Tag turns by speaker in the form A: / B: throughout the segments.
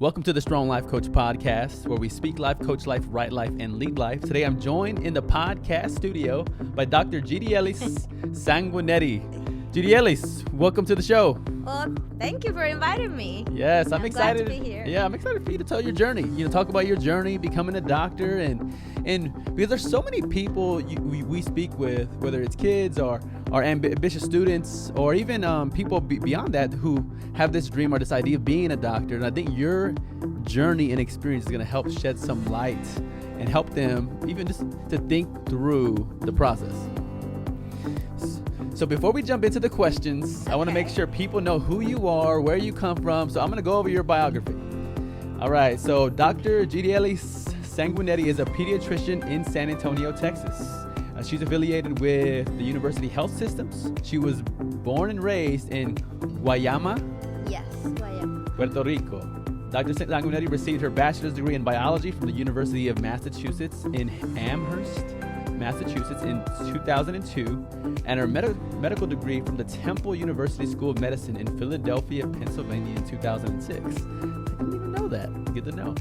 A: Welcome to the Strong Life Coach podcast, where we speak life, coach life, write life, and lead life. Today, I'm joined in the podcast studio by Dr. Yirielis Sanguinetti. Yirielis, welcome to the show.
B: Well, thank you for inviting me.
A: Yes, I'm excited.
B: Glad to be here.
A: Yeah, I'm excited for you to tell your journey. Talk about your journey becoming a doctor, and because there's so many people we speak with, whether it's kids or ambitious students, or even people beyond that who have this dream or this idea of being a doctor. And I think your journey and experience is going to help shed some light and help them even just to think through the process. So before we jump into the questions, I want to make sure people know who you are, where you come from. So I'm going to go over your biography. All right. So Dr. Yirielis Sanguinetti is a pediatrician in San Antonio, Texas. She's affiliated with the University Health Systems. She was born and raised in Guayama, Puerto Rico. Dr. Sanguinetti received her bachelor's degree in biology from the University of Massachusetts in Amherst, Massachusetts in 2002, and her medical degree from the Temple University School of Medicine in Philadelphia, Pennsylvania in 2006. I didn't even know that. Good to know.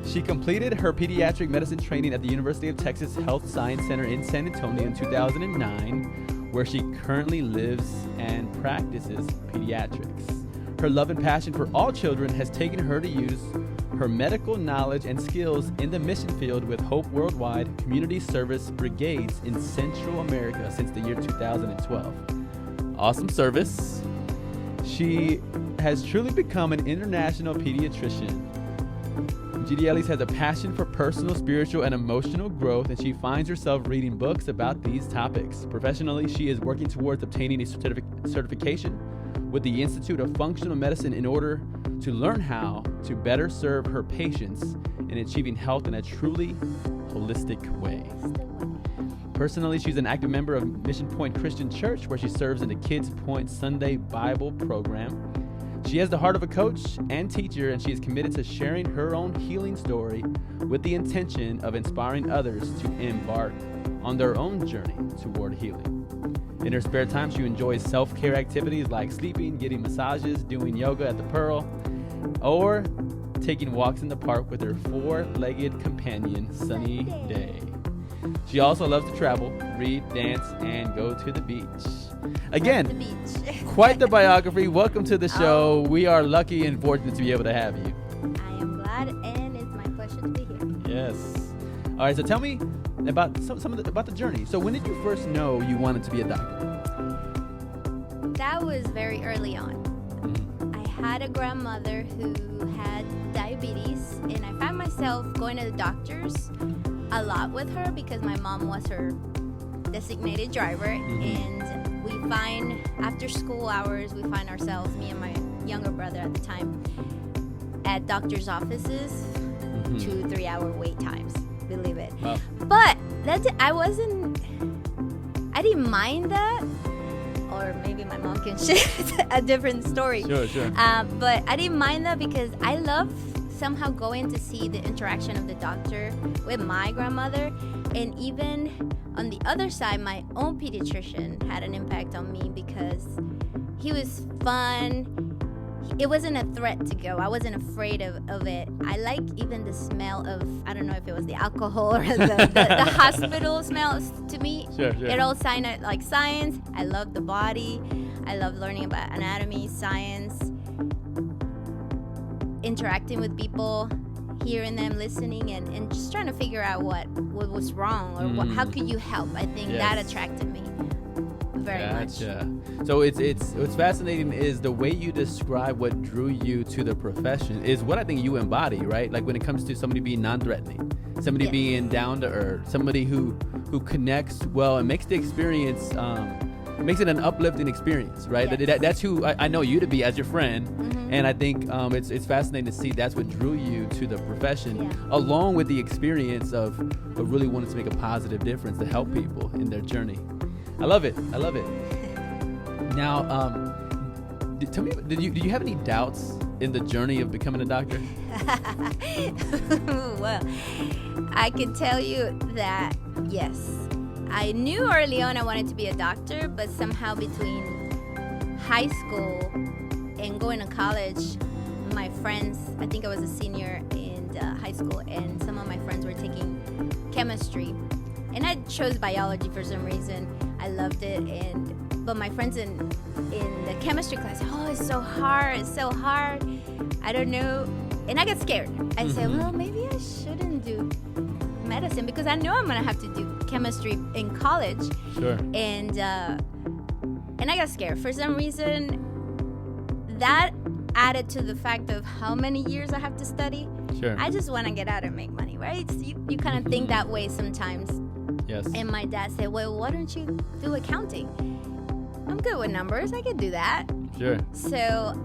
A: She completed her pediatric medicine training at the University of Texas Health Science Center in San Antonio in 2009, where she currently lives and practices pediatrics. Her love and passion for all children has taken her to use her medical knowledge and skills in the mission field with Hope Worldwide Community Service Brigades in Central America since the year 2012. Awesome service. She has truly become an international pediatrician. Yirielis has a passion for personal, spiritual, and emotional growth, and she finds herself reading books about these topics. Professionally, she is working towards obtaining a certification with the Institute of Functional Medicine in order to learn how to better serve her patients in achieving health in a truly holistic way. Personally, she's an active member of Mission Point Christian Church, where she serves in the Kids Point Sunday Bible program. She has the heart of a coach and teacher, and she is committed to sharing her own healing story with the intention of inspiring others to embark on their own journey toward healing. In her spare time, she enjoys self-care activities like sleeping, getting massages, doing yoga at the Pearl, or taking walks in the park with her four-legged companion, Sunny Day. She also loves to travel, read, dance, and go to the beach. Again, quite the biography. Welcome to the show. We are lucky and fortunate to be able to have you.
B: I am glad, and it's my pleasure to be here.
A: Yes. All right, so tell me about about the journey. So when did you first know you wanted to be a doctor?
B: That was very early on. I had a grandmother who had diabetes, and I found myself going to the doctors a lot with her because my mom was her designated driver. And we find, after school hours, we find ourselves, me and my younger brother at the time, at doctor's offices, 2-3 hour wait times. Believe it. Wow. But I didn't mind that, or maybe my mom can share a different story.
A: Sure.
B: But I didn't mind that because I love somehow going to see the interaction of the doctor with my grandmother. And even on the other side, my own pediatrician had an impact on me because he was fun. It wasn't a threat to go. I wasn't afraid of it. I like even the smell of, I don't know if it was the alcohol or the hospital smells to me.
A: Sure.
B: It all sounded like science. I love the body. I love learning about anatomy, science, interacting with people, hearing them, listening, and just trying to figure out what was wrong or how could you help. I think that attracted me very much.
A: So what's fascinating is the way you describe what drew you to the profession is what I think you embody, right? Like when it comes to somebody being non-threatening, somebody being down to earth, somebody who connects well and makes the experience, makes it an uplifting experience, right?
B: Yes.
A: That's who I know you to be as your friend. And I think it's fascinating to see that's what drew you to the profession, along with the experience of really wanting to make a positive difference to help people in their journey. I love it. Now, tell me, do you have any doubts in the journey of becoming a doctor?
B: Well, I can tell you that, yes. I knew early on I wanted to be a doctor, but somehow between high school and going to college, my friends, I think I was a senior in high school, and some of my friends were taking chemistry, and I chose biology for some reason. I loved it, but my friends in the chemistry class, it's so hard, I don't know, and I got scared. I said, well, maybe I shouldn't do medicine because I know I'm gonna have to do chemistry in college.
A: Sure.
B: And I got scared for some reason. That added to the fact of how many years I have to study.
A: Sure.
B: I just want to get out and make money, right? So you kind of think that way sometimes.
A: Yes.
B: And my dad said, well, why don't you do accounting? I'm good with numbers. I could do that.
A: Sure.
B: So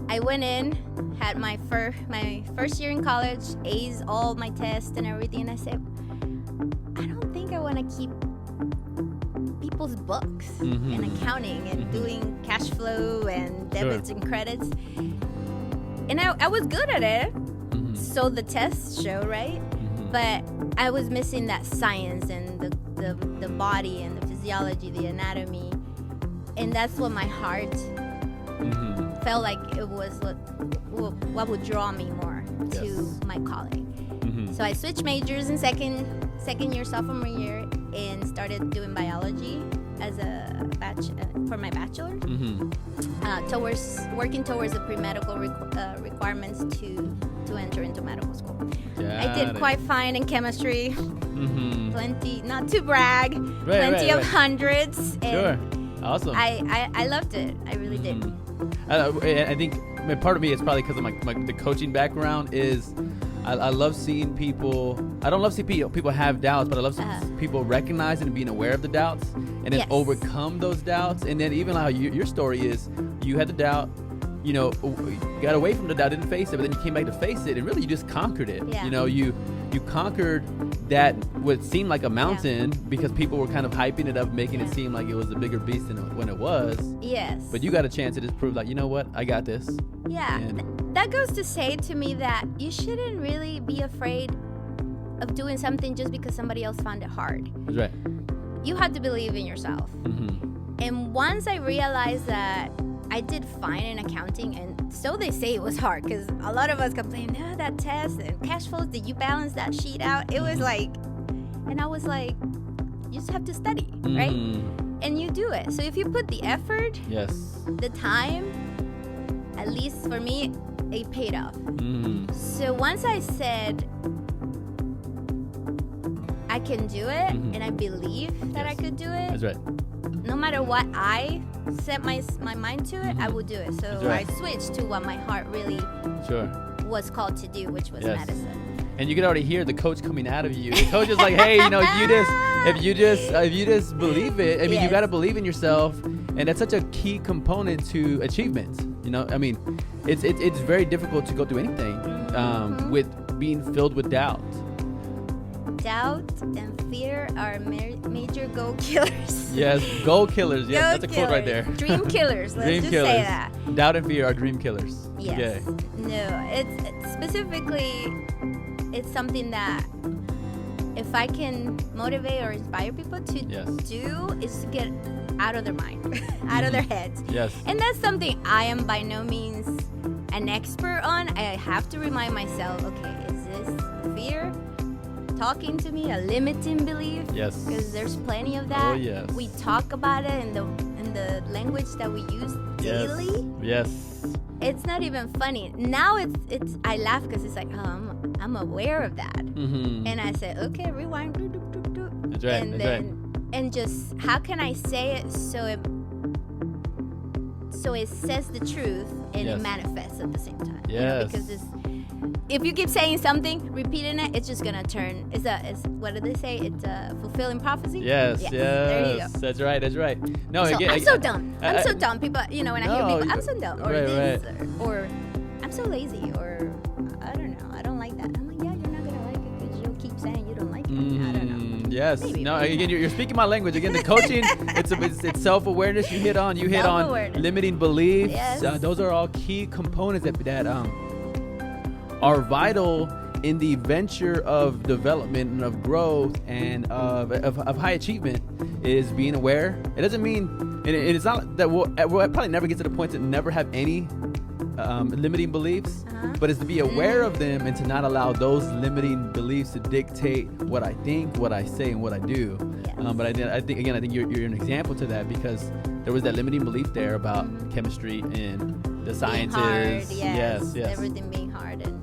B: I went in, had my first year in college, aced all my tests and everything, and I said, I don't think I want to keep people's books and accounting and doing cash flow and debits and credits. And I was good at it, so the tests show, right? But I was missing that science and the body and the physiology, the anatomy, and that's what my heart felt like it was what would draw me more to my calling. So I switched majors in second year, sophomore year, and started doing biology as for my bachelor, working towards the pre-medical requirements to enter into medical school. I did quite fine in chemistry, plenty, not to brag, plenty of hundreds. And
A: Awesome.
B: I loved it. I really did.
A: I think part of me is probably because of the coaching background is I love seeing people. I don't love seeing people have doubts, but I love seeing people recognizing and being aware of the doubts and then overcome those doubts. And then even how your story is, you had the doubt, you got away from the doubt, didn't face it, but then you came back to face it, and really you just conquered it.
B: Yeah.
A: You conquered that what seemed like a mountain because people were kind of hyping it up, making it seem like it was a bigger beast than when it was.
B: Yes.
A: But you got a chance to just prove, like, you know what, I got this.
B: Yeah. That goes to say to me that you shouldn't really be afraid of doing something just because somebody else found it hard.
A: That's right.
B: You have to believe in yourself. And once I realized that I did fine in accounting, and so they say it was hard because a lot of us complain, that test and cash flows, did you balance that sheet out? It was like, and I was like, you just have to study, right? And you do it. So if you put the effort, the time, at least for me, it paid off. So once I said, I can do it, and I believe that I could do it.
A: That's right.
B: No matter what I set my mind to it, I will do it. So I switched to what my heart really was called to do, which was medicine.
A: And you can already hear the coach coming out of you. The coach is like, hey, if you just believe it. I mean, you got to believe in yourself, and that's such a key component to achievement. I mean, it's very difficult to go through anything with being filled with doubt.
B: Doubt and fear are major goal killers.
A: Yes, goal killers. Yes, that's a quote right there.
B: Dream killers. Let's
A: dream
B: just
A: killers.
B: say that.
A: Doubt and fear are dream killers.
B: Yes. Okay. No, it's specifically, it's something that if I can motivate or inspire people to do is to get out of their mind, out of their heads.
A: Yes.
B: And that's something I am by no means an expert on. I have to remind myself, okay, is this fear talking to me, a limiting belief?
A: Yes.
B: Because there's plenty of that.
A: Oh, yes.
B: We talk about it in the language that we use daily.
A: Yes.
B: It's not even funny. Now it's I laugh because it's like, I'm aware of that. And I said, okay, rewind.
A: That's right.
B: And then and just how can I say it so it says the truth and it manifests at the same time.
A: Yes.
B: Because if you keep saying something, repeating it, it's just gonna turn. It's what did they say? It's a fulfilling prophecy.
A: Yes. There you go. That's right. No,
B: so
A: again,
B: I'm so dumb. I'm so dumb. People, when I hear people, I'm so dumb, or or I'm so lazy, or I don't know. I don't like that. I'm like, yeah, you're not gonna like it because you'll keep saying you don't like it. I don't know.
A: Yes.
B: Maybe,
A: no. Again, you're speaking my language. Again, the coaching. it's self-awareness. You hit on limiting beliefs.
B: Yes.
A: Those are all key components that are vital in the venture of development and of growth and of high achievement. Is being aware. It doesn't mean, and it's not that we'll probably never get to the point to never have any limiting beliefs,
B: Uh-huh.
A: but it's to be aware of them and to not allow those limiting beliefs to dictate what I think, what I say, and what I do.
B: Yes.
A: But I think you're an example to that, because there was that limiting belief there about chemistry and the
B: Being
A: sciences.
B: hard,
A: Yes.
B: everything being hard, and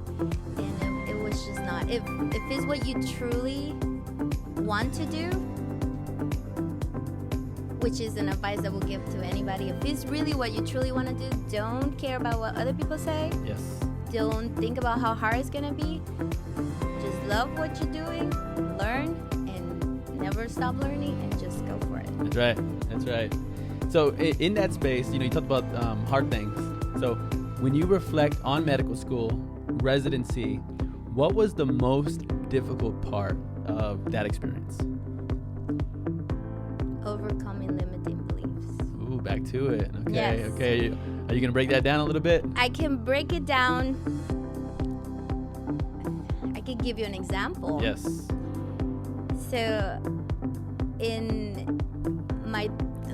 B: it was just not. If it's what you truly want to do, which is an advice that we'll give to anybody, if it's really what you truly want to do, don't care about what other people say.
A: Yes.
B: Don't think about how hard it's gonna be. Just love what you're doing, learn, and never stop learning, and just go for it.
A: That's right. That's right. So in that space, you talked about hard things. So when you reflect on medical school, residency, what was the most difficult part of that experience?
B: Overcoming limiting beliefs.
A: Ooh, back to it. Okay.
B: Yes.
A: Okay. Are you gonna break that down a little bit?
B: I can break it down. I could give you an example.
A: Yes.
B: So, in my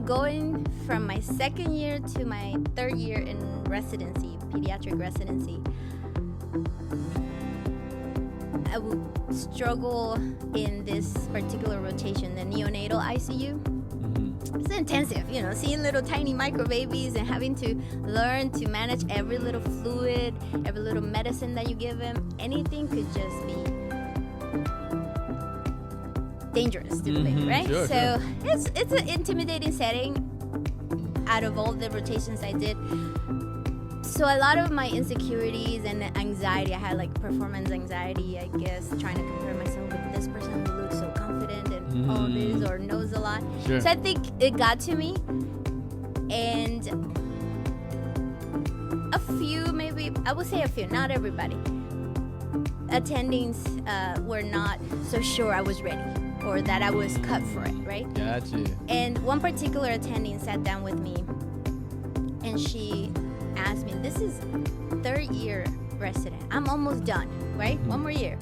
B: going from my second year to my third year in residency, pediatric residency, I would struggle in this particular rotation, the neonatal ICU. It's intensive, seeing little tiny micro babies and having to learn to manage every little fluid, every little medicine that you give them. Anything could just be dangerous to the baby, right?
A: Sure,
B: so it's an intimidating setting out of all the rotations I did. So a lot of my insecurities and anxiety, I had like performance anxiety, I guess, trying to compare myself with this person who looks so confident and all this or knows a lot.
A: Sure.
B: So I think it got to me, and a few, maybe, I would say a few, not everybody, attendings were not so sure I was ready or that I was cut for it, right?
A: Gotcha.
B: And one particular attending sat down with me, and she asked me, this is third year resident, I'm almost done, right? One more year.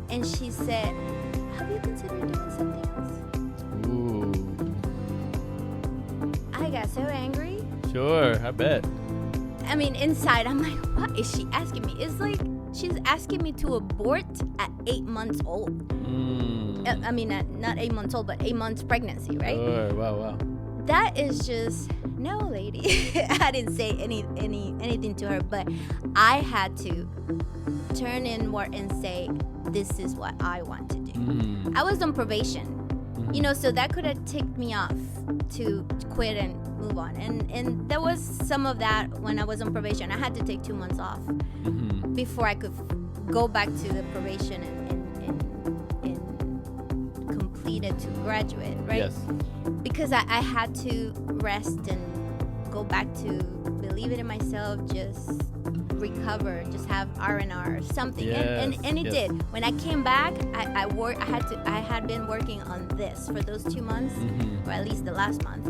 B: And she said, have you considered doing something else?
A: Ooh.
B: I got so angry.
A: Sure, I bet.
B: I mean, inside, I'm like, what is she asking me? It's like she's asking me to abort at 8 months old. I mean, not 8 months old, but 8 months pregnancy, right?
A: Sure. Wow.
B: That is just, no, lady. I didn't say anything to her, but I had to turn inward and say, this is what I want to do. I was on probation, so that could have ticked me off to quit and move on. And there was some of that when I was on probation. I had to take 2 months off before I could go back to the probation and complete it to graduate, right?
A: Yes.
B: Because I had to rest and go back to believing in myself, just recover, just have R&R or something.
A: Yes,
B: and it did. When I came back, I had been working on this for those 2 months, or at least the last month.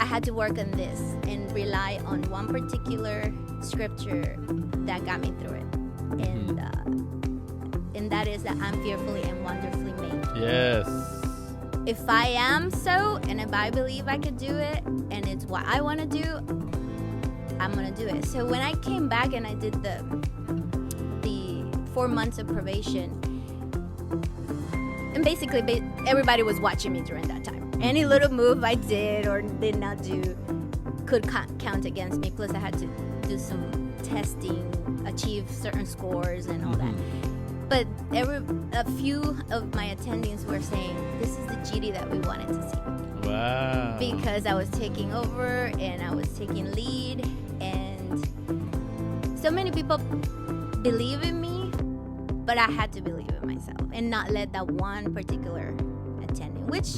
B: I had to work on this and rely on one particular scripture that got me through it. And that is that I'm fearfully and wonderfully made.
A: Yes.
B: If I am so, and if I believe I could do it, and it's what I want to do, I'm going to do it. So when I came back and I did the 4 months of probation, and basically everybody was watching me during that time. Any little move I did or did not do could count against me. Plus I had to do some testing, achieve certain scores and all that. But a few of my attendings were saying, this is the GD that we wanted to see.
A: Wow.
B: Because I was taking over and I was taking lead, and so many people believe in me, but I had to believe in myself and not let that one particular attending, which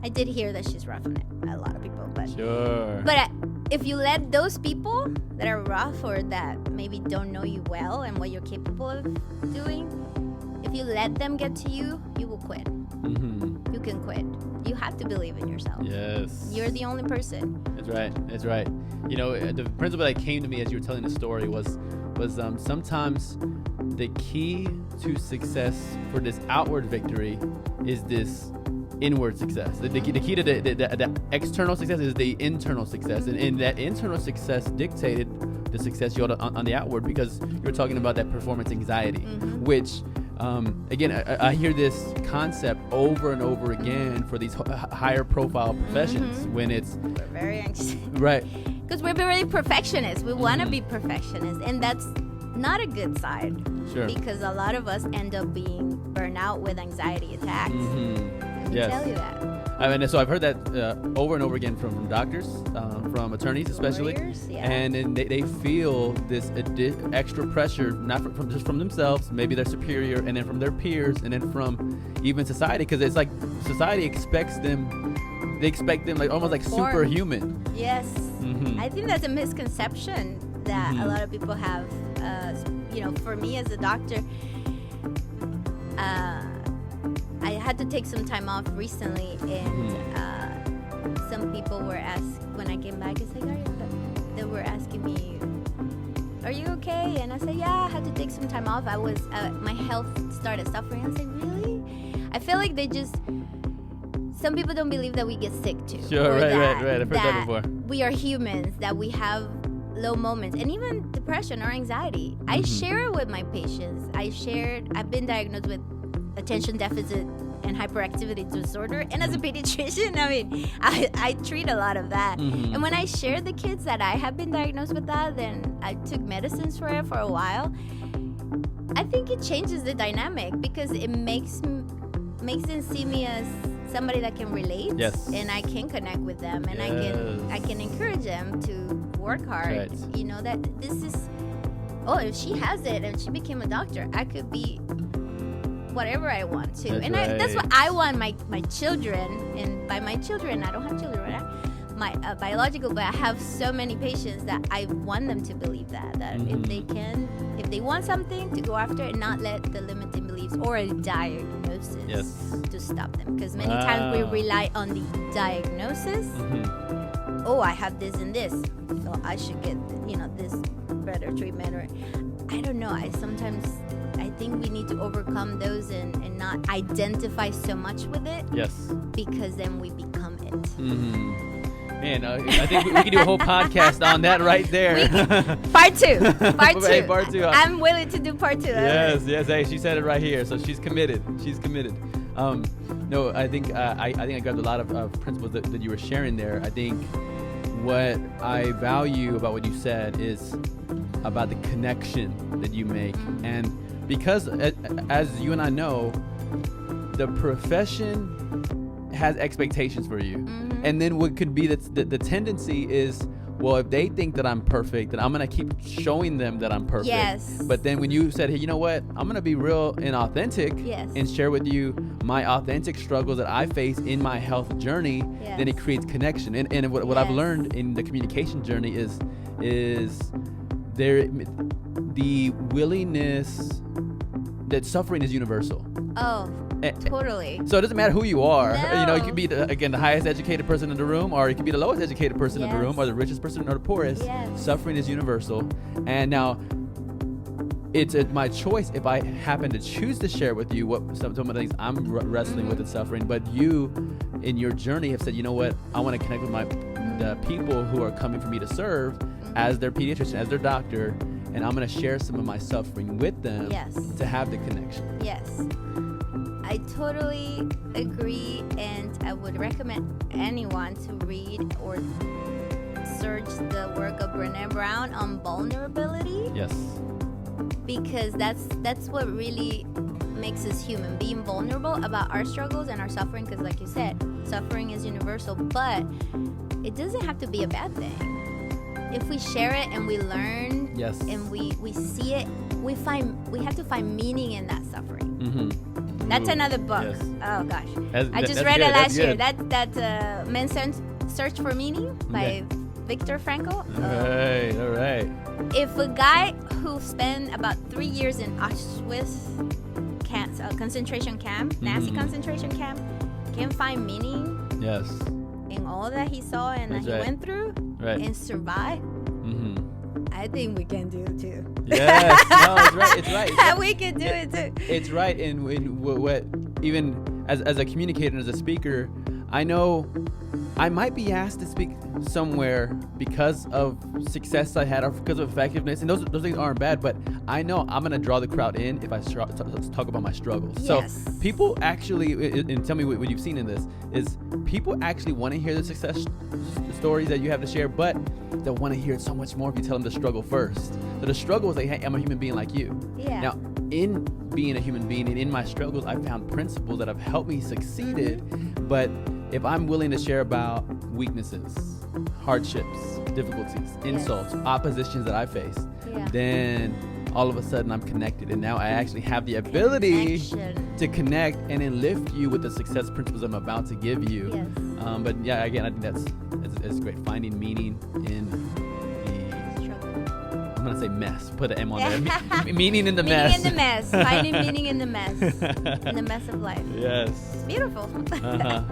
B: I did hear that she's rough on it, a lot of people. But
A: Sure.
B: But if you let those people that are rough or that maybe don't know you well and what you're capable of doing, if you let them get to you, you will quit. You can quit. You have to believe in yourself.
A: Yes.
B: You're the only person.
A: That's right. The principle that came to me as you were telling the story was sometimes the key to success for this outward victory is this inward success. The key to the external success is the internal success, and that internal success dictated the success you had on the outward, because you're talking about that performance anxiety, which again, I hear this concept over and over again for these higher profile professions when it's
B: we're very anxious,
A: right?
B: Because we're very perfectionists. We want to be perfectionists, and that's not a good side.
A: Sure.
B: Because a lot of us end up being burnt out with anxiety attacks. Let me tell you that.
A: I mean, so I've heard that over and over again from doctors, from attorneys especially,
B: lawyers, yeah.
A: and then they feel this extra pressure, not from just from themselves, maybe their superior, and then from their peers, and then from even society, because it's like society expects them. They expect them like almost like superhuman.
B: Yes, I think that's a misconception that a lot of people have. For me as a doctor, I had to take some time off recently, and some people were asked when I came back. It's like, they were asking me, "Are you okay?" And I said, "Yeah, I had to take some time off. I was my health started suffering." I was like, "Really?" I feel like some people don't believe that we get sick too.
A: Sure, right. I've heard that before.
B: We are humans, that we have low moments, and even depression or anxiety. I share it with my patients. I've been diagnosed with attention deficit and hyperactivity disorder, and as a pediatrician, I mean, I treat a lot of that. And when I share the kids that I have been diagnosed with that, then I took medicines for it for a while. I think it changes the dynamic, because it makes them see me as somebody that can relate, and I can connect with them, and I can encourage them to work hard.
A: Right.
B: You know, that this is, if she has it and she became a doctor, I could be whatever I want to. That's what I want my children, and by my children, I don't have children, right? My biological, but I have so many patients that I want them to believe that if they want something, to go after it, and not let the limiting beliefs or a diagnosis to stop them. Because many times we rely on the diagnosis. I have this and this, so I should get this better treatment, or I don't know. I think we need to overcome those and not identify so much with it.
A: Yes. Because
B: then we become it.
A: Man, I think we can do a whole podcast on that right there.
B: Part two.
A: Hey, part two.
B: I'm willing to do part two.
A: Yes. Hey, she said it right here, so she's committed. No, I think I grabbed a lot of principles that you were sharing there. I think what I value about what you said is about the connection that you make, and because as you and I know, the profession has expectations for you. And then what could be the tendency is, well, if they think that I'm perfect, then I'm going to keep showing them that I'm perfect.
B: Yes.
A: But then when you said, hey, you know what? I'm going to be real and authentic and share with you my authentic struggles that I face in my health journey, then it creates connection. And what I've learned in the communication journey is the willingness that suffering is universal.
B: Oh, totally.
A: So it doesn't matter who you are.
B: No.
A: You could be the highest educated person in the room, or you could be the lowest educated person in the room, or the richest person or the poorest. Suffering is universal. And now it's my choice if I happen to choose to share with you what some of the things I'm wrestling with and suffering. But you, in your journey, have said, you know what? I want to connect with the people who are coming for me to serve as their pediatrician, as their doctor, and I'm going to share some of my suffering with them to have the connection.
B: Yes. I totally agree, and I would recommend anyone to read or search the work of Brené Brown on vulnerability.
A: Yes.
B: Because that's what really makes us human, being vulnerable about our struggles and our suffering, because like you said, suffering is universal, but it doesn't have to be a bad thing. If we share it and we learn and we see it, we have to find meaning in that suffering. That's another book. Yes. Oh gosh, I just read it last year. That Men's Search for Meaning by Viktor Frankl.
A: All right.
B: If a guy who spent about 3 years in Auschwitz concentration camp, Nazi concentration camp, can find meaning in all that he saw and that he went through and survive, I think we can do it too.
A: Yes, no, it's right.
B: We can do it too.
A: It's right, and what even as a communicator and as a speaker, I know I might be asked to speak somewhere because of success I had or because of effectiveness, and those things aren't bad, but I know I'm gonna draw the crowd in if I talk about my struggles.
B: Yes.
A: So people actually, and tell me what you've seen in this, is people actually want to hear the success stories that you have to share, but they want to hear it so much more if you tell them the struggle first. So the struggle is like, hey, I'm a human being like you.
B: Yeah.
A: Now, in being a human being and in my struggles, I found principles that have helped me succeeded, but if I'm willing to share about weaknesses, hardships, difficulties, insults, oppositions that I face, then all of a sudden I'm connected, and now I actually have the ability to connect and then lift you with the success principles I'm about to give you.
B: Yes.
A: But yeah, again, I think that's great. Finding meaning in the struggle. I'm gonna say mess. Put an M on there. Meaning in the mess.
B: Meaning in the mess. Finding meaning in the mess. In the mess of life.
A: Yes.
B: It's beautiful.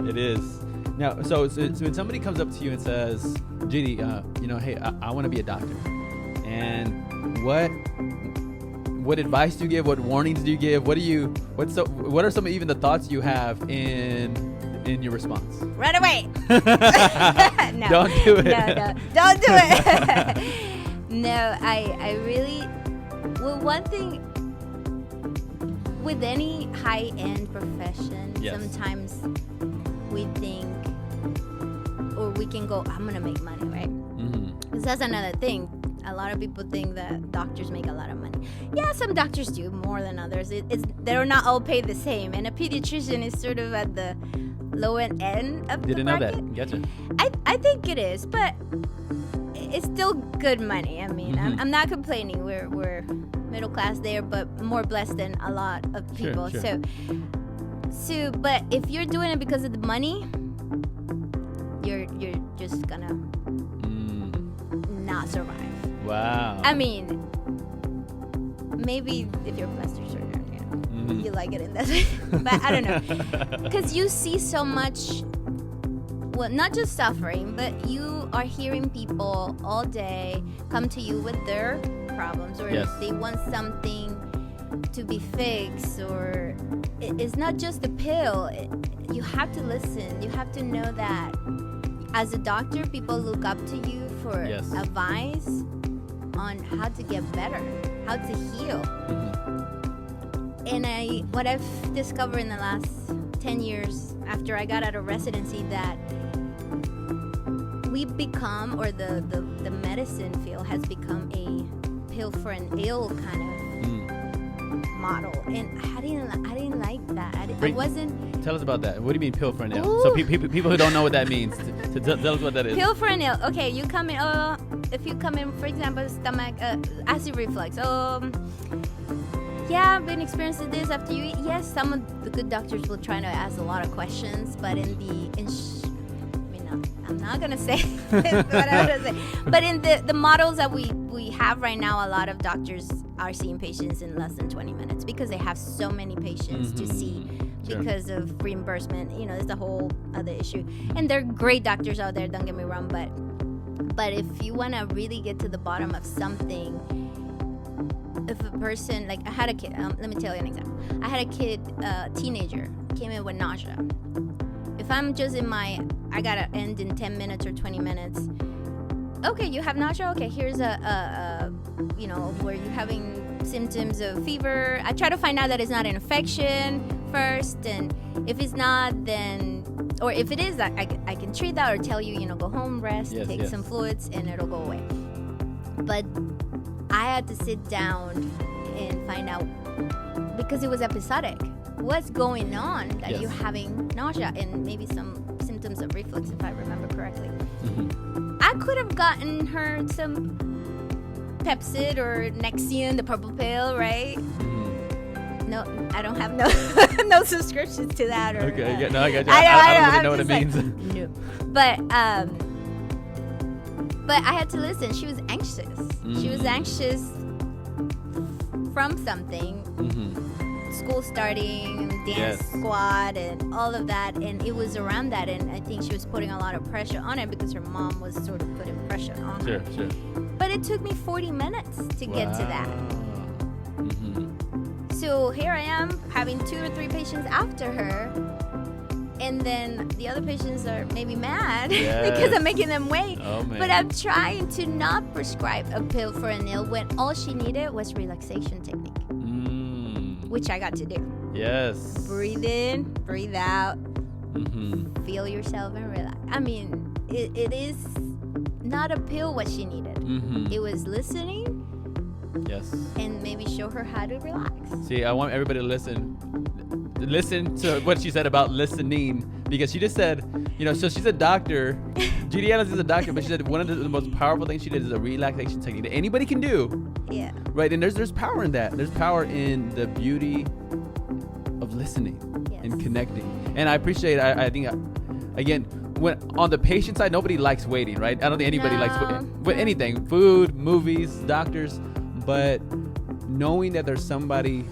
A: It is. Now, so when somebody comes up to you and says, "Judy, hey, I want to be a doctor," and what advice do you give? What warnings do you give? What are some even the thoughts you have in your response?
B: Run away. No.
A: Don't do it.
B: No, don't do it. No, I really, well, one thing with any high-end profession, sometimes we think, or we can go, I'm gonna make money, right? Because that's another thing. A lot of people think that doctors make a lot of money. Yeah, some doctors do more than others. They're not all paid the same, and a pediatrician is sort of at the low end of the
A: Didn't know
B: bracket.
A: that. Gotcha.
B: I think it is, but it's still good money. I mean, I'm not complaining. We're middle class there, but more blessed than a lot of people.
A: Sure.
B: So, but if you're doing it because of the money, you're just gonna not survive.
A: Wow.
B: I mean, maybe if you're a plastic surgeon, you like it in that way. But I don't know. Because you see so much, well, not just suffering, but you are hearing people all day come to you with their problems, or if they want something to be fixed, or it's not just the pill. You have to listen. You have to know that as a doctor, people look up to you for advice on how to get better, how to heal. And what I've discovered in the last 10 years after I got out of residency, that we become, or the medicine field has become a pill for an ill kind of model, and I didn't like that. I wasn't.
A: Tell us about that. What do you mean pill for an ill? So people who don't know what that means, tell us what that is.
B: Pill for an ill. Okay, you come in. If you come in, for example, stomach acid reflux. Yeah, I've been experiencing this after you eat. Yes, some of the good doctors will try to ask a lot of questions, but I'm not gonna say what I'm gonna say. But in the models that we have right now, a lot of doctors are seeing patients in less than 20 minutes because they have so many patients to see because of reimbursement. There's a whole other issue. And there are great doctors out there, don't get me wrong, but if you want to really get to the bottom of something, if a person, like I had a kid, let me tell you an example. I had a kid, teenager, came in with nausea. If I'm just I gotta end in 10 minutes or 20 minutes. Okay, you have nausea. Okay, here's where you're having symptoms of fever. I try to find out that it's not an infection first, and if it's not, then, or if it is, I can treat that or tell you, go home, rest, take some fluids, and it'll go away. But I had to sit down and find out, because it was episodic. What's going on that you're having nausea and maybe some symptoms of reflux, if I remember correctly. I could have gotten her some Pepsid or Nexium, the purple pill, right? No, I don't have no subscriptions to that. Or,
A: okay, no, I got you. I don't really know what it means.
B: No, but I had to listen. She was anxious. She was anxious from something. School starting, dance squad, and all of that, and it was around that, and I think she was putting a lot of pressure on it because her mom was sort of putting pressure on her. Sure. But it took me 40 minutes to get to that. So here I am having 2 or 3 patients after her, and then the other patients are maybe mad because I'm making them wait.
A: Oh, man.
B: But I'm trying to not prescribe a pill for a nail when all she needed was relaxation technique, which I got to do.
A: Yes.
B: Breathe in, breathe out,
A: feel
B: yourself and relax. I mean, it is not a pill what she needed. It was listening.
A: Yes.
B: And maybe show her how to relax.
A: See, I want everybody to listen to what she said about listening, because she just said, so she's a doctor. Yirielis is a doctor, but she said one of the most powerful things she did is a relaxation technique that anybody can do.
B: Yeah.
A: Right, and there's power in that. There's power in the beauty of listening and connecting. And I appreciate. I think, again, when on the patient side, nobody likes waiting, right? I don't think anybody likes with anything, food, movies, doctors. But knowing that there's somebody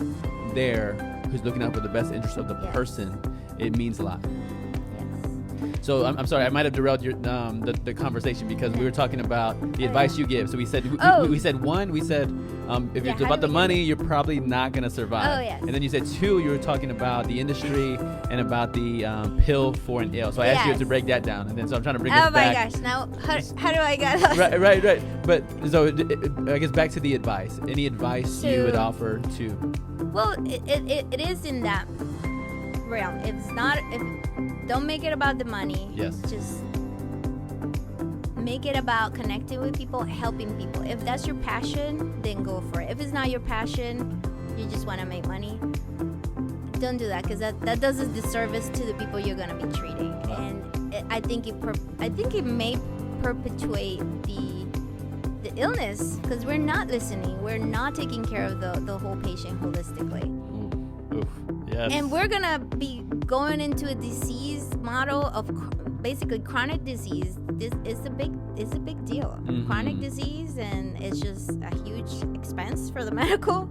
A: there who's looking out for the best interest of the person, it means a lot. Yes. So I'm sorry, I might have derailed your the conversation, because we were talking about the advice you give. So we said we said if it's about the money, you're probably not going to survive.
B: Oh, yes.
A: And then you said 2, you were talking about the industry and about the pill for an ill. So I asked you to break that down, and then so I'm trying to bring this back.
B: Oh my gosh! Now how do I get
A: right. But so I guess back to the advice. Any advice you would offer to?
B: Well, it is in that realm. Don't make it about the money.
A: Yes.
B: Just make it about connecting with people, helping people. If that's your passion, then go for it. If it's not your passion, you just want to make money, don't do that, because that does a disservice to the people you're going to be treating. And I think it may perpetuate the illness, because we're not listening. We're not taking care of the whole patient holistically.
A: Oof. Yes.
B: And we're going to be going into a disease model of basically chronic disease. This is a big deal. Chronic disease, and it's just a huge expense for the medical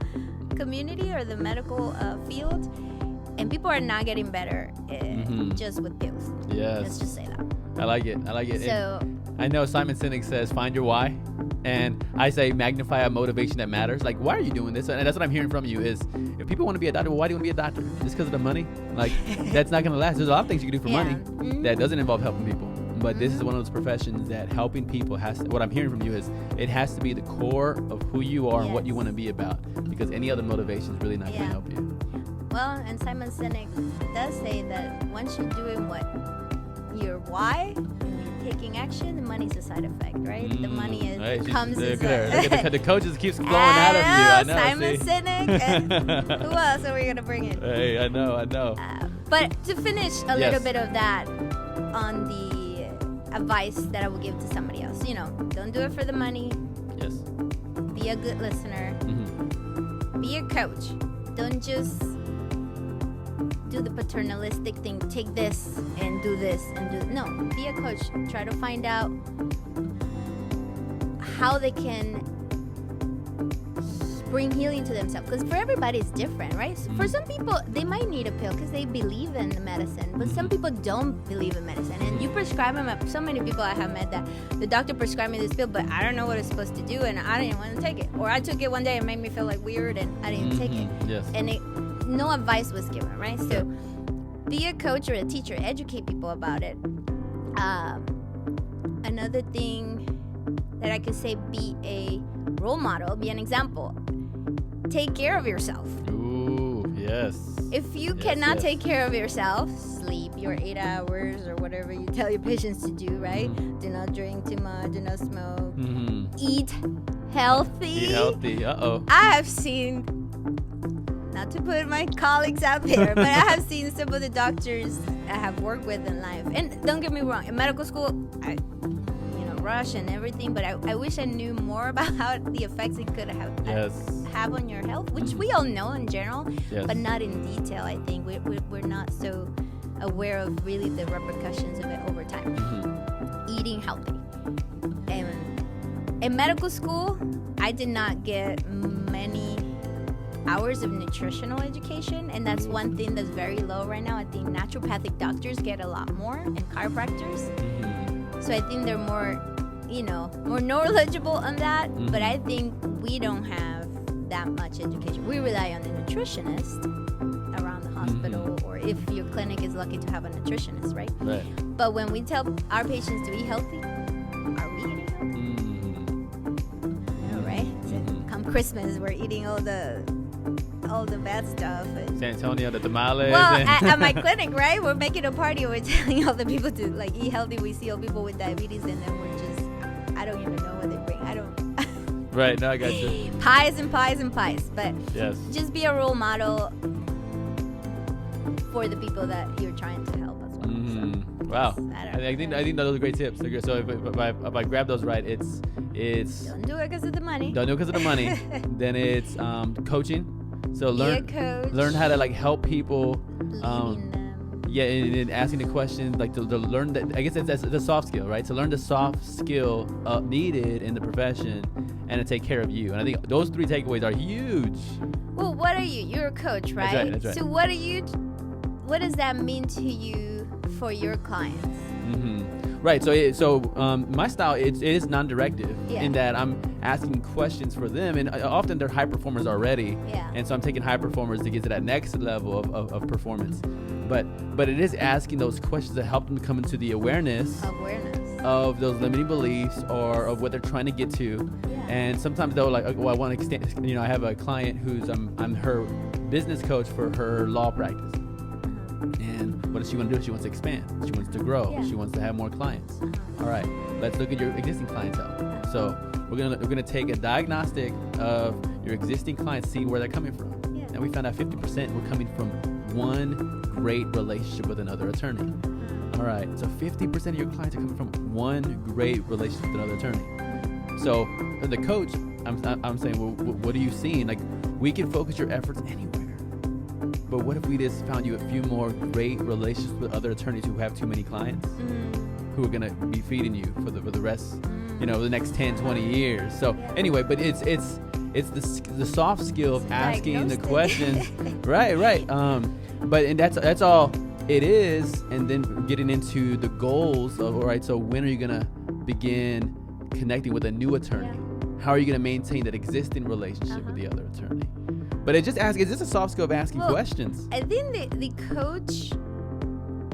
B: community or the medical field. And people are not getting better just with pills.
A: Yes.
B: Let's just say that.
A: I like it.
B: So
A: I know Simon Sinek says, find your why. And I say, magnify a motivation that matters. Like, why are you doing this? And that's what I'm hearing from you is, if people want to be a doctor, well, why do you want to be a doctor? Just because of the money? Like, that's not going to last. There's a lot of things you can do for money that doesn't involve helping people. But this is one of those professions that helping people what I'm hearing from you is, it has to be the core of who you are and what you want to be about. Because any other motivation is really not going to help you.
B: Well, and Simon Sinek does say that once you're doing what your why, taking action, the money's a side effect, right? The money comes as
A: the coaches keeps flowing out of you. I know.
B: Simon Sinek. And who else are we gonna bring in?
A: Hey, I know.
B: But to finish a little bit of that on the advice that I would give to somebody else, don't do it for the money.
A: Yes.
B: Be a good listener. Be a coach. Don't just do the paternalistic thing, take this and do this and do no, be a coach. Try to find out how they can bring healing to themselves, because for everybody it's different, right? So for some people, they might need a pill because they believe in the medicine, but some people don't believe in medicine, and you prescribe them. So many people I have met that the doctor prescribed me this pill, but I don't know what it's supposed to do, and I didn't want to take it, or I took it one day and made me feel like weird and I didn't take it.
A: Yes.
B: And no advice was given, right? So be a coach or a teacher, educate people about it. Another thing that I could say, be a role model, be an example. Take care of yourself.
A: Ooh, yes.
B: If you cannot take care of yourself, sleep your 8 hours or whatever you tell your patients to do, right? Do not drink too much, do not smoke. Eat healthy. I have seen, not to put my colleagues out there, but I have seen some of the doctors I have worked with in life. And don't get me wrong, in medical school, I rush and everything, but I wish I knew more about how the effects it could have on your health, which we all know in general, but not in detail. I think we're not so aware of really the repercussions of it over time. Eating healthy. And in medical school, I did not get many hours of nutritional education, and that's one thing that's very low right now. I think naturopathic doctors get a lot more, and chiropractors. So I think they're more knowledgeable on that, but I think we don't have that much education. We rely on the nutritionist around the hospital, or if your clinic is lucky to have a nutritionist, right?
A: Right.
B: But when we tell our patients to eat healthy, are we eating healthy? No, right? So come Christmas, we're eating all the bad stuff.
A: San Antonio, the tamales.
B: Well, at my clinic, right? We're making a party. We're telling all the people to like eat healthy. We see all people with diabetes, and then we're just, I don't even know what they bring. I don't.
A: Right. No, I got you.
B: Pies and pies and pies, but
A: Yes.
B: just be a role model for the people that you're trying to help as well. So,
A: Wow.
B: I
A: think those are great tips. So if I grab those right, it's
B: don't do it because of the money.
A: don't do it because of the money. Then it's coaching. So
B: Be a coach.
A: learn how to like help people.
B: Believe in them.
A: Yeah, and asking the questions, like to learn that. I guess that's the soft skill, right? To learn the soft skill needed in the profession, and to take care of you. And I think those 3 takeaways are huge.
B: Well, what are you? You're a coach, right?
A: That's right.
B: So what does that mean to you for your clients?
A: Right. So my style it is non-directive in that I'm asking questions for them, and often they're high performers already.
B: Yeah.
A: And so I'm taking high performers to get to that next level of performance. But it is asking those questions that help them come into the awareness of those limiting beliefs or of what they're trying to get to.
B: Yeah.
A: And sometimes they'll like, well, I want to extend. I have a client who's I'm her business coach for her law practice. And what does she want to do? She wants to expand. She wants to grow.
B: Yeah.
A: She wants to have more clients. All right, let's look at your existing clientele. So we're gonna take a diagnostic of your existing clients, see where they're coming from.
B: Yeah.
A: And we found out 50% were coming from one great relationship with another attorney. All right, so 50% of your clients are coming from one great relationship with another attorney. So for the coach, I'm saying, well, what are you seeing? Like, we can focus your efforts anywhere. But what if we just found you a few more great relationships with other attorneys who have too many clients, who are going to be feeding you for the rest, the next 10, 20 years. So anyway, but it's the soft skill of asking the questions. Right. But that's all it is. And then getting into the goals of, all right, so when are you going to begin connecting with a new attorney? Yeah. How are you going to maintain that existing relationship with the other attorney? But it's just a soft skill of asking questions.
B: I think the coach,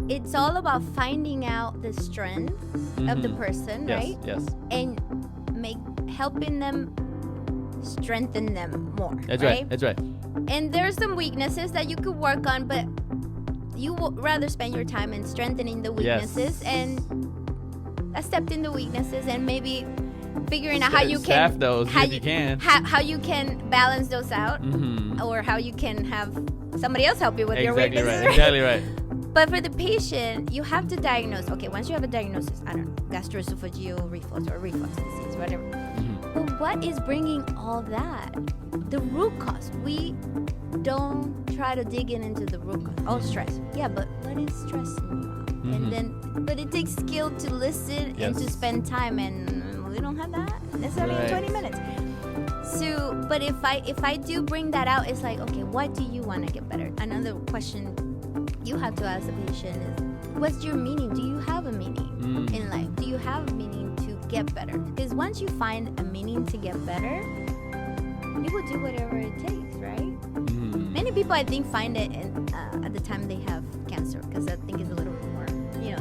B: it's all about finding out the strengths of the person, right?
A: Yes.
B: And helping them strengthen them more.
A: That's right.
B: And there's some weaknesses that you could work on, but you would rather spend your time in strengthening the weaknesses and accepting the weaknesses, and maybe figuring out how you can
A: those
B: how
A: if you can
B: how you can balance those out, or how you can have somebody else help you with your weaknesses.
A: Exactly right.
B: But for the patient, you have to diagnose. Okay, once you have a diagnosis, I don't know, gastroesophageal reflux or reflux disease, whatever. But what is bringing all that? The root cause. We don't try to dig into the root cause. Oh, stress. Yeah, but what is stressing you out? And then, but it takes skill to listen and to spend time, and we don't have that necessarily in 20 minutes. So, but if I do bring that out, it's like, okay, what do you want to get better? Another question you have to ask the patient is, what's your meaning? Do you have a meaning in life? Do you have a meaning to get better? Because once you find a meaning to get better, you will do whatever it takes, right? Many people, I think, find it at the time they have cancer, because I think it's a little more,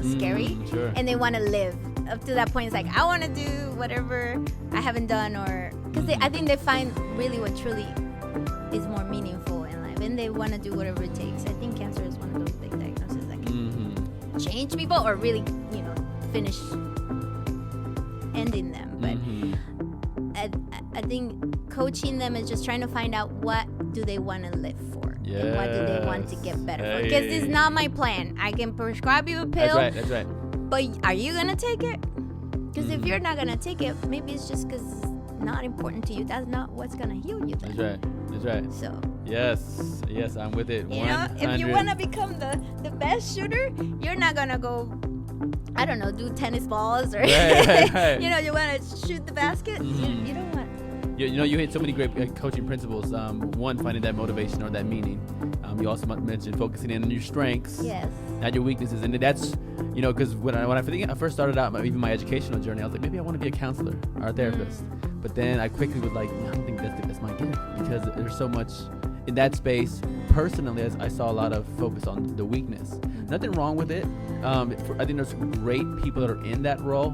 B: scary.
A: Sure.
B: And they want to live. Up to that point, it's like, I want to do whatever I haven't done, or because I think they find really what truly is more meaningful in life, and they want to do whatever it takes. I think cancer is one of those big diagnoses that can change people or really, finish ending them. But I think coaching them is just trying to find out what do they want to live for, and what do they want to get better for. Because it's not my plan. I can prescribe you a pill.
A: That's right.
B: But are you going to take it? Because if you're not going to take it, maybe it's just because it's not important to you. That's not what's going to heal you then.
A: That's right.
B: So.
A: Yes, I'm with it.
B: If you want to become the best shooter, you're not going to go, I don't know, do tennis balls or,
A: right.
B: You want to shoot the basket. You don't want.
A: You hit so many great coaching principles. One, finding that motivation or that meaning. You also mentioned focusing in on your strengths, not your weaknesses, and that's, because when I first started out, even my educational journey, I was like, maybe I want to be a counselor or a therapist. But then I quickly was like, I don't think that's my gift, because there's so much in that space. Personally, as I saw a lot of focus on the weakness. Nothing wrong with it. I think there's great people that are in that role,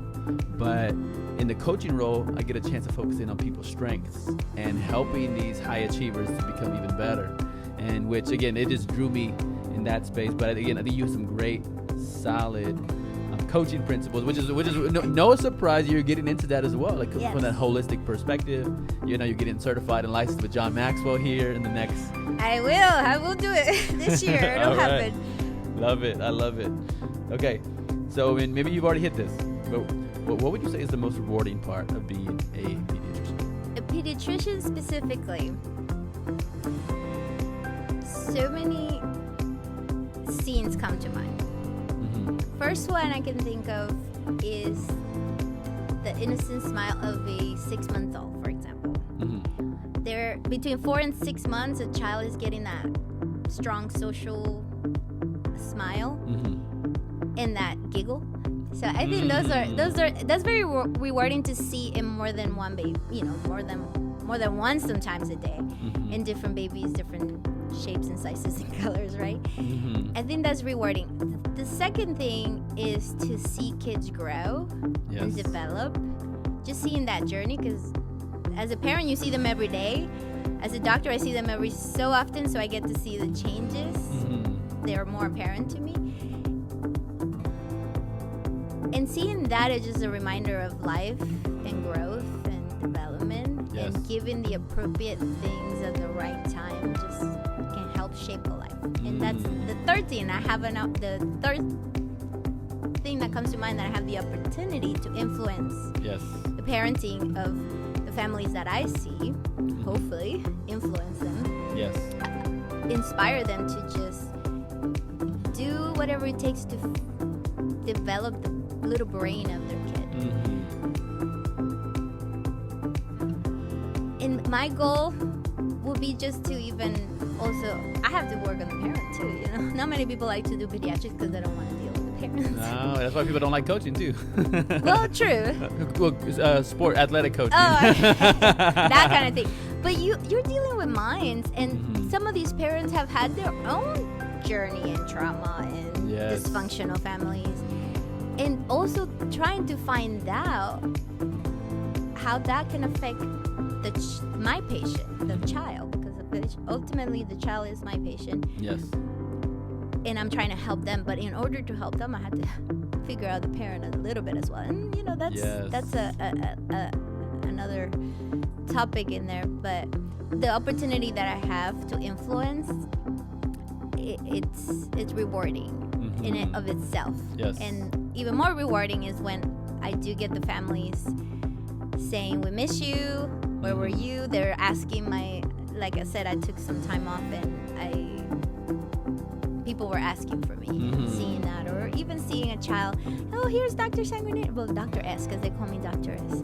A: but in the coaching role, I get a chance to focus in on people's strengths and helping these high achievers to become even better. And which, again, it just drew me in that space. But again, I think you have some great, solid coaching principles, which is no surprise you're getting into that as well, like from that holistic perspective. You know, you're getting certified and licensed with John Maxwell here in the next.
B: I will do it this year. It'll happen.
A: Love it. I love it. Okay, so maybe you've already hit this, but what would you say is the most rewarding part of being a pediatrician?
B: A pediatrician specifically. So many scenes come to mind. First one I can think of is the innocent smile of a 6-month-old, for example. They're between 4 and 6 months, a child is getting that strong social smile and that giggle. So I think that's very rewarding to see in more than one baby, more than one sometimes a day, in different babies, different shapes and sizes and colors, right? I think that's rewarding. The second thing is to see kids grow and develop, just seeing that journey, because as a parent you see them every day. As a doctor I see them every so often, so I get to see the changes. They're more apparent to me, and seeing that is just a reminder of life and growth and development, and giving the appropriate things at the right time just can help shape a life. And that's the third thing. The third thing that comes to mind, that I have the opportunity to influence the parenting of the families that I see, hopefully influence them, inspire them to just do whatever it takes to develop the little brain of their kid. And my goal will be just to even also, I have to work on the parent too, Not many people like to do pediatrics because they don't want to deal with the parents.
A: No, that's why people don't like coaching too.
B: Well, true.
A: Sport, athletic coaching.
B: That kind of thing. But you're dealing with minds, and some of these parents have had their own journey and trauma and dysfunctional families. And also trying to find out how that can affect my patient, the child, because ultimately the child is my patient. Yes. And I'm trying to help them, but in order to help them, I had to figure out the parent a little bit as well. And that's another topic in there. But the opportunity that I have to influence, it's rewarding in and of itself. Yes. And even more rewarding is when I do get the families saying, "We miss you. Where were you?" They're asking like I said, I took some time off, and people were asking for me, seeing that, or even seeing a child. Oh, here's Dr. Sanguinetti. Well, Dr. S, because they call me Dr. S.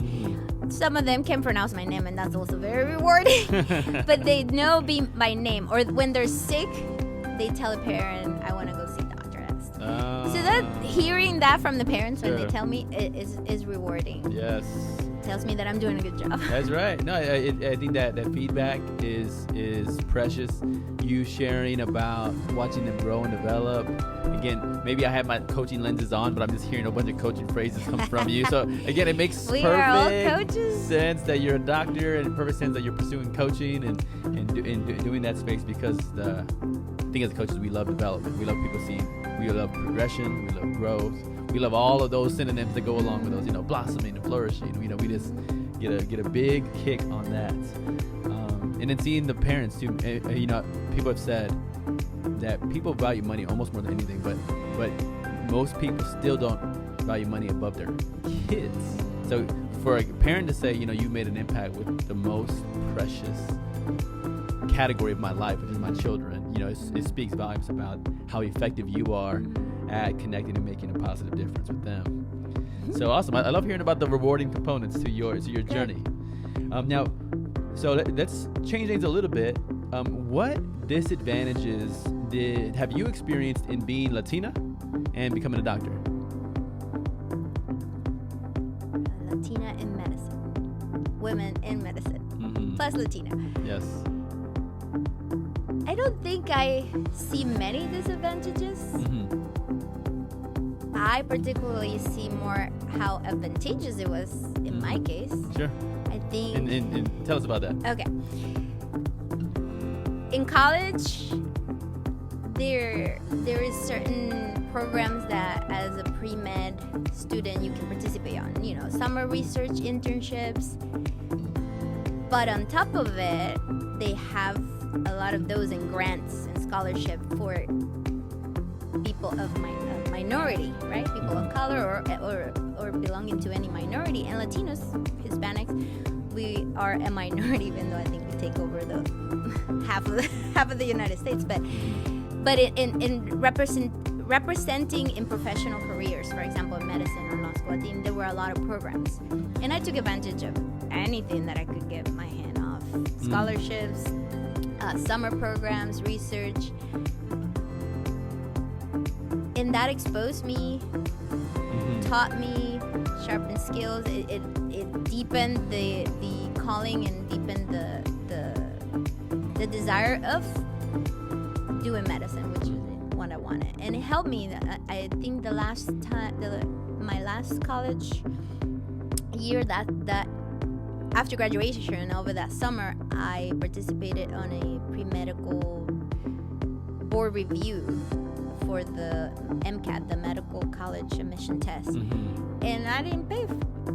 B: Some of them can pronounce my name, and that's also very rewarding. But they know me by name, or when they're sick, they tell a parent, "I want to go see Dr. S." So that hearing that from the parents when they tell me is rewarding. Yes. Tells me that I'm doing a good job.
A: That's right. No, I think that feedback is precious. You sharing about watching them grow and develop. Again, maybe I have my coaching lenses on, but I'm just hearing a bunch of coaching phrases come from you. So again, it makes perfect sense that you're a doctor, and perfect sense that you're pursuing coaching and doing that space, because I think as coaches we love development. We love people we love progression. We love growth. We love all of those synonyms that go along with those, blossoming and flourishing. We just get a big kick on that. And then seeing the parents too. People have said that people value money almost more than anything, but most people still don't value money above their kids. So for a parent to say, you made an impact with the most precious category of my life, which is my children, it speaks volumes about how effective you are at connecting and making a positive difference with them. So awesome. I love hearing about the rewarding components to your journey. Now, so let's change things a little bit. What disadvantages have you experienced in being Latina and becoming a doctor?
B: women in medicine,
A: Mm-hmm.
B: plus Latina.
A: Yes.
B: I don't think I see many disadvantages.
A: Mm-hmm.
B: I particularly see more how advantageous it was in my case.
A: Sure.
B: I think.
A: And tell us about that.
B: Okay. In college, there is certain programs that as a pre-med student you can participate on. You know, summer research internships. But on top of it, they have a lot of those in grants and scholarship for people of minority, right? People of color or belonging to any minority. And Latinos, Hispanics, we are a minority, even though I think we take over the half of the United States. But in representing in professional careers, for example, in medicine or law school, I think there were a lot of programs, and I took advantage of anything that I could get my hand off: scholarships, summer programs, research. And that exposed me, taught me, sharpened skills. It deepened the calling and deepened the desire of doing medicine, which is what I wanted. And it helped me. I think my last college year, that after graduation, over that summer, I participated on a pre-medical board review for the MCAT, the Medical College Admission Test. And I didn't pay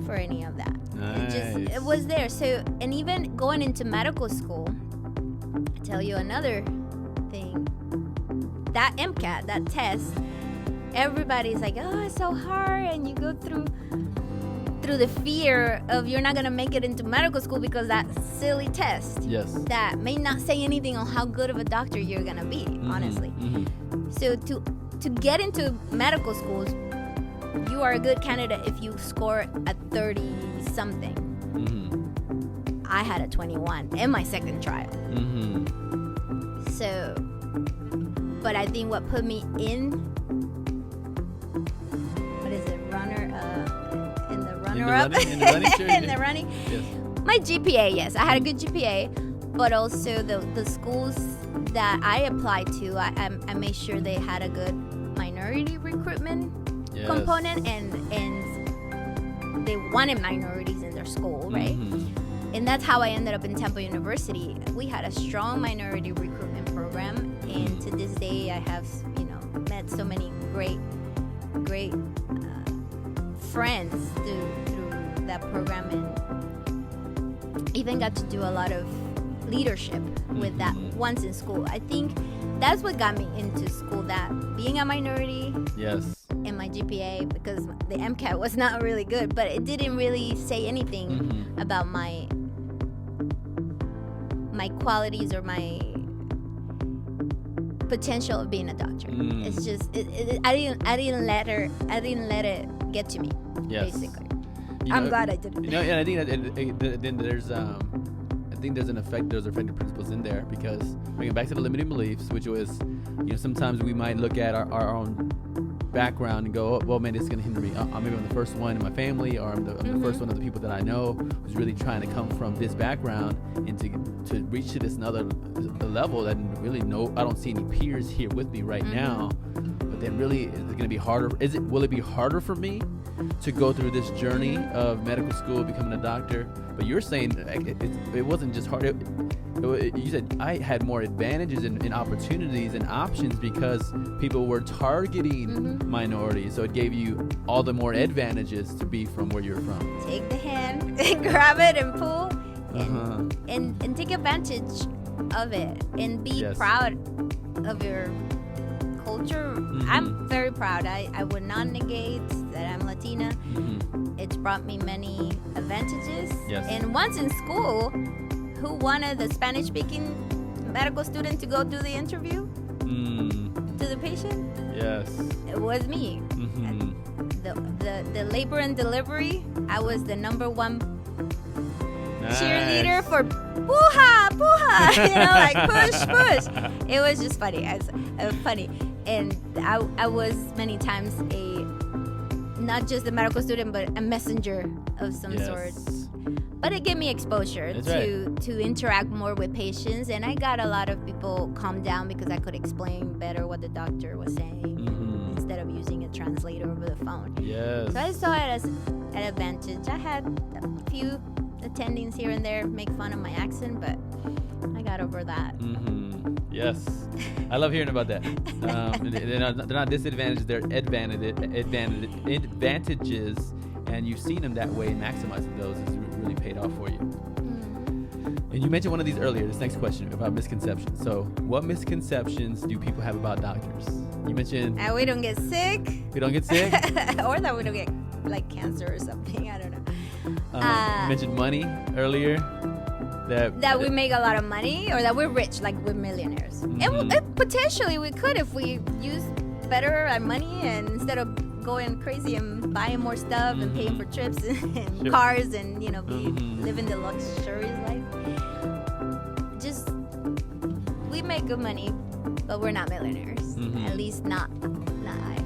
B: for any of that.
A: Nice.
B: It was there. So, and even going into medical school, I tell you another thing, that MCAT, that test, everybody's like, oh, it's so hard, and you go through the fear of you're not going to make it into medical school because that silly test that may not say anything on how good of a doctor you're going to be, honestly. So to get into medical schools, you are a good candidate if you score a 30 something. I had a 21 in my second trial. So, but I think what put me in, what is it, running,
A: Yes.
B: my GPA, yes, I had a good GPA, but also the schools that I applied to, I made sure they had a good minority recruitment component, and they wanted minorities in their school, right? And that's how I ended up in Temple University. We had a strong minority recruitment program, and to this day, I have met so many great friends through that program, and even got to do a lot of leadership with that once in school. I think that's what got me into school, that being a minority and my GPA, because the MCAT was not really good, but it didn't really say anything about my qualities or my potential of being a doctor. It's just I didn't let it get to me. Basically, I'm glad I didn't.
A: And I think that then there's there's effective principles in there, because bringing back to the limiting beliefs, which was, sometimes we might look at our own background and go, oh, well, man, this is going to hinder me. Maybe I'm the first one in my family, or I'm the first one of the people that I know who's really trying to come from this background and to reach to this another level that really I don't see any peers here with me right now. But then really, is it going to be harder? Will it be harder for me to go through this journey of medical school, becoming a doctor? But you're saying it wasn't just hard. You said I had more advantages and opportunities and options because people were targeting minorities. So it gave you all the more advantages to be from where you're from.
B: Take the hand, grab it, and pull, and take advantage of it, and be proud of your culture. I'm very proud. I would not negate that I'm Latina. It's brought me many advantages. And once in school, who wanted the Spanish-speaking medical student to go do the interview to the patient? It was me. The labor and delivery, I was the number one cheerleader for boo-ha, boo-ha, like push. It was just funny. It was funny. And I was many times not just a medical student, but a messenger of some sort. But it gave me exposure
A: That's
B: to interact more with patients, and I got a lot of people calm down because I could explain better what the doctor was saying instead of using a translator over the phone.
A: Yes.
B: So I saw it as an advantage. I had a few attendings here and there make fun of my accent, but I got over that.
A: Yes. I love hearing about that. They're not disadvantages, they're advantages, and you've seen them that way, and maximizing those has really paid off for you. And you mentioned one of these earlier, this next question about misconceptions. So what misconceptions do people have about doctors? You mentioned...
B: we don't get sick.
A: We don't get sick?
B: Or that we don't get, like, cancer or something. I don't know.
A: You mentioned money earlier. That
B: we make a lot of money, or that we're rich, like we're millionaires. And potentially we could if we use better our money, and instead of going crazy and buying more stuff and paying for trips and cars and living the luxurious life. Just we make good money, but we're not millionaires. At least not yet.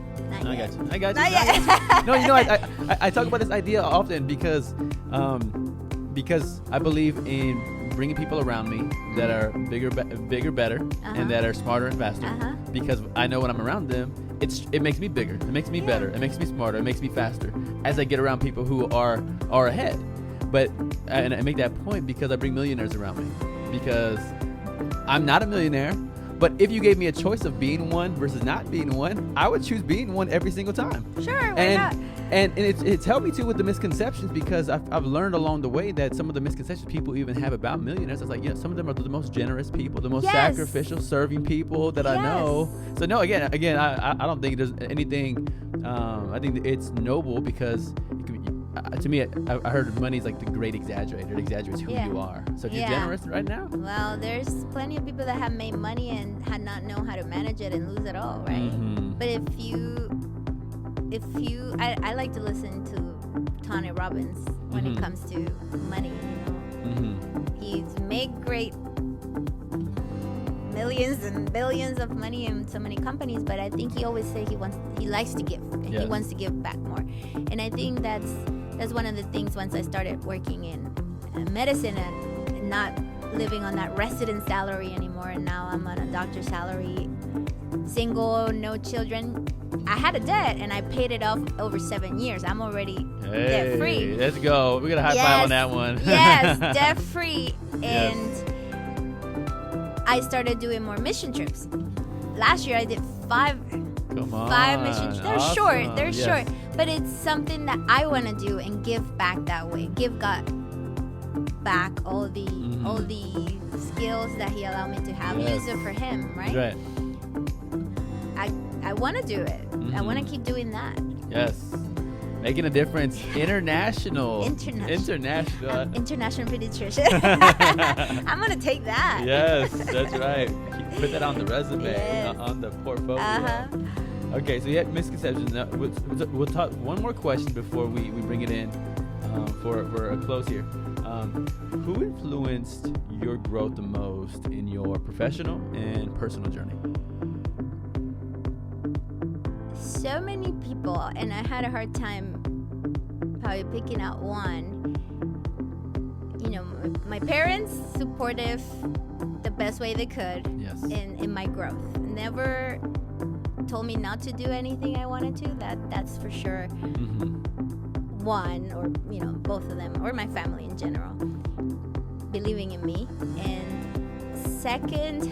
A: I got you.
B: Not yet.
A: No, I talk about this idea often because I believe in bringing people around me that are bigger, better, and that are smarter and faster. Because I know when I'm around them, it makes me bigger, it makes me better, it makes me smarter, it makes me faster as I get around people who are ahead. And I make that point because I bring millionaires around me, because I'm not a millionaire. But if you gave me a choice of being one versus not being one, I would choose being one every single time.
B: Sure, why not?
A: And it's helped me too with the misconceptions, because I've learned along the way that some of the misconceptions people even have about millionaires, it's like, some of them are the most generous people, the most sacrificial, serving people that I know. So no, again, I don't think there's anything. I think it's noble because to me, I heard money is like the great exaggerator. It exaggerates who you are. So if you're generous right now.
B: Well, there's plenty of people that have made money and had not known how to manage it and lose it all, right? But if you, I like to listen to Tony Robbins when it comes to money. He's made great millions and billions of money in so many companies, but I think he always says he likes to give, and he wants to give back more. And I think that's one of the things once I started working in medicine and not living on that resident salary anymore, and now I'm on a doctor's salary, single, no children. I had a debt and I paid it off over 7 years. I'm already debt free.
A: Let's go. We're gonna high five on that one.
B: Yes, debt free. And I started doing more mission trips. Last year I did 5 mission trips. They're short. They're short. But it's something that I want to do and give back that way. Give God back all the skills that He allowed me to have. Use it for Him, right?
A: Right.
B: I want to do it. I want to keep doing that.
A: Yes. Making a difference. International
B: pediatrician. I'm going to take that.
A: Yes, that's right. Put that on the resume, on the portfolio. Okay, so you had misconceptions. Now, we'll talk one more question before we bring it in for a close here. Who influenced your growth the most in your professional and personal journey?
B: So many people, and I had a hard time probably picking out one. My parents, supportive the best way they could in my growth. Never told me not to do anything I wanted to. That's for sure. One, or both of them, or my family in general, believing in me. And second,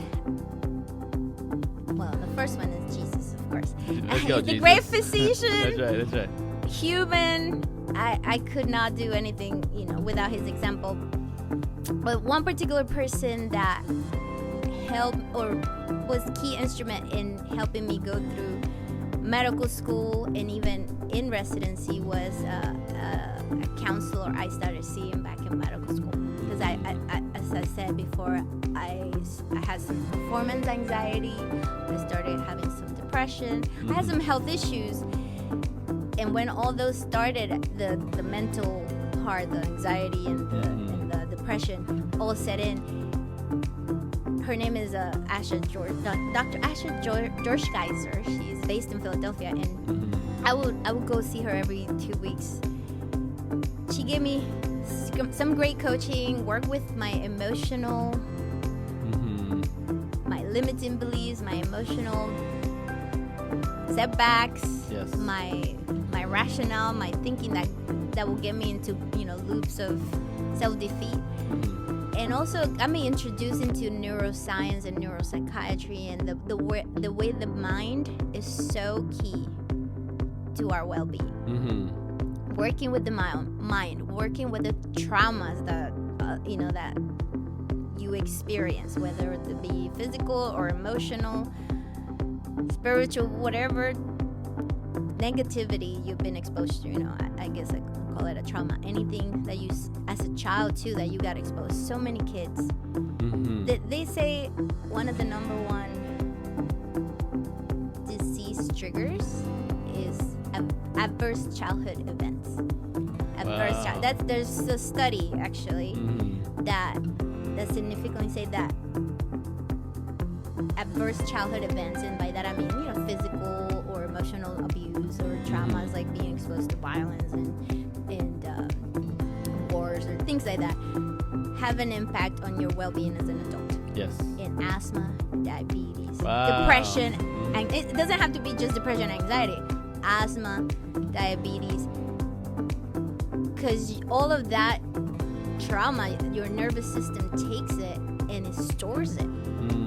B: well, the first one is Jesus, of course.
A: Let's go,
B: the
A: Jesus.
B: great physician.
A: That's right.
B: Human. I could not do anything, without his example. But one particular person that helped or was key instrument in helping me go through medical school and even in residency was a counselor I started seeing back in medical school. Because I as I said before, I had some performance anxiety. I started having some depression. I had some health issues. And when all those started, the mental part, the anxiety and the depression all set in. Her name is Dr. Asha George Geyser. She's based in Philadelphia, and I would go see her every 2 weeks. She gave me some great coaching, work with my emotional, my limiting beliefs, my emotional setbacks, my rationale, my thinking that will get me into loops of self-defeat. And also got me introduced into neuroscience and neuropsychiatry, and the way the mind is so key to our well-being. Working with the mind, working with the traumas that that you experience, whether it be physical or emotional, spiritual, whatever negativity you've been exposed to. I guess I could call it a trauma. Anything that you, as a child too, that you got exposed. So many kids. They say one of the number one disease triggers is adverse childhood events. There's a study actually that significantly say that adverse childhood events, and by that I mean physical or emotional abuse or traumas like being exposed to violence and wars or things like that, have an impact on your well-being as an adult.
A: Yes.
B: In asthma, diabetes, depression, and it doesn't have to be just depression and anxiety. Asthma, diabetes, because all of that trauma, your nervous system takes it and it stores it.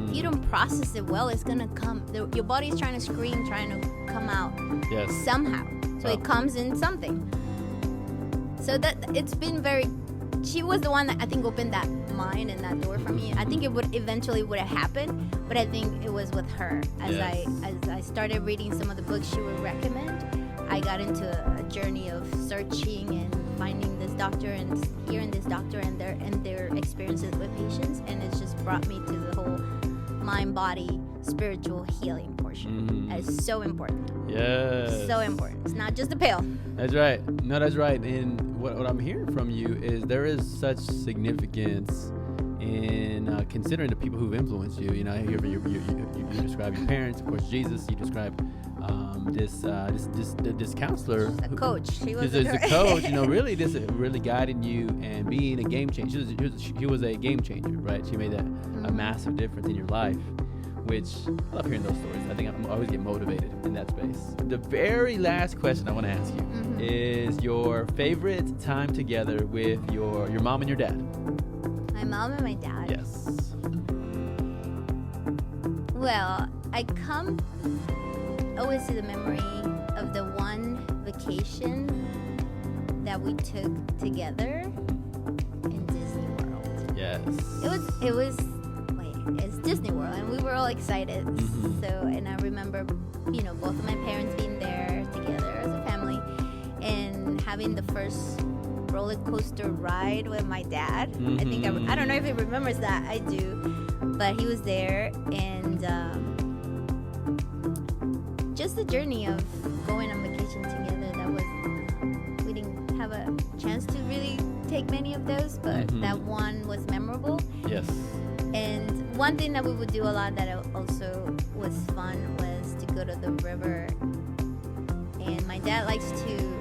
B: If you don't process it well, it's gonna come. Your body's trying to scream, trying to come out somehow. So it comes in something. So that it's been very. She was the one that I think opened that mind and that door for me. I think it would eventually would have happened, but I think it was with her. As I started reading some of the books she would recommend, I got into a journey of searching and finding this doctor and hearing this doctor and their experiences with patients, and it's just brought me to the whole mind, body, spiritual healing portion. That is so important.
A: Yes.
B: So important. It's not just a pill.
A: That's right. No, that's right. And what I'm hearing from you is there is such significance in considering the people who've influenced you. I hear you describe your parents, of course, Jesus. You describe this counselor,
B: a coach. She was
A: a coach. Really, this really guiding you and being a game changer. She was a game changer, right? She made a massive difference in your life, which I love hearing those stories. I think I always get motivated in that space. The very last question I want to ask you is your favorite time together with your mom and your dad.
B: My mom and my dad.
A: Yes.
B: Well, I come always to the memory of the one vacation that we took together in Disney World.
A: Yes.
B: It's Disney World, and we were all excited. So, and I remember, both of my parents being there together as a family, and having the first roller coaster ride with my dad. I think I don't know if he remembers that. I do, but he was there, and just the journey of going on vacation together. We didn't have a chance to really take many of those, but that one was memorable.
A: Yes.
B: And one thing that we would do a lot that also was fun was to go to the river. And my dad likes to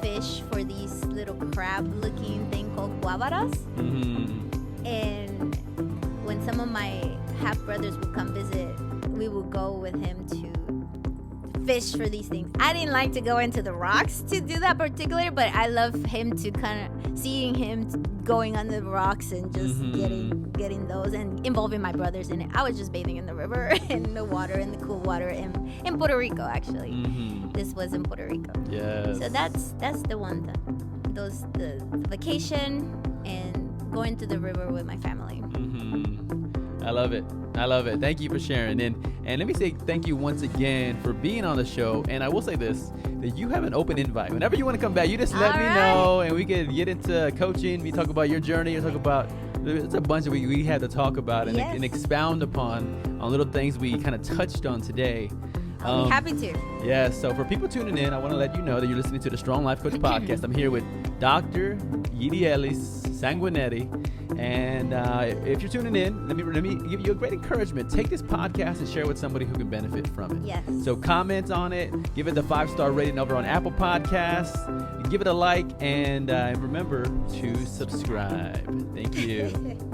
B: fish for these little crab-looking thing called guavaras. And when some of my half-brothers would come visit, we would go with him to fish for these things. I didn't like to go into the rocks to do that particularly, but I love him to seeing him going on the rocks and just getting those and involving my brothers in it. I was just bathing in the river, in the water, in the cool water in Puerto Rico, actually. This was in Puerto Rico.
A: Yes.
B: So that's the one thing. The vacation and going to the river with my family.
A: I love it. Thank you for sharing. And let me say thank you once again for being on the show. And I will say this, that you have an open invite. Whenever you want to come back, you just let me know, and we can get into coaching. We talk about your journey. Talk about, it's a bunch of we had to talk about and expound upon on little things we kind of touched on today.
B: I'll be happy to.
A: Yeah, so for people tuning in, I want to let you know that you're listening to the Strong Life Coach podcast. I'm here with Dr. Yirielis Sanguinetti. And if you're tuning in, let me give you a great encouragement. Take this podcast and share it with somebody who can benefit from it.
B: Yes.
A: So comment on it. Give it the 5-star rating over on Apple Podcasts. Give it a like. And remember to subscribe. Thank you.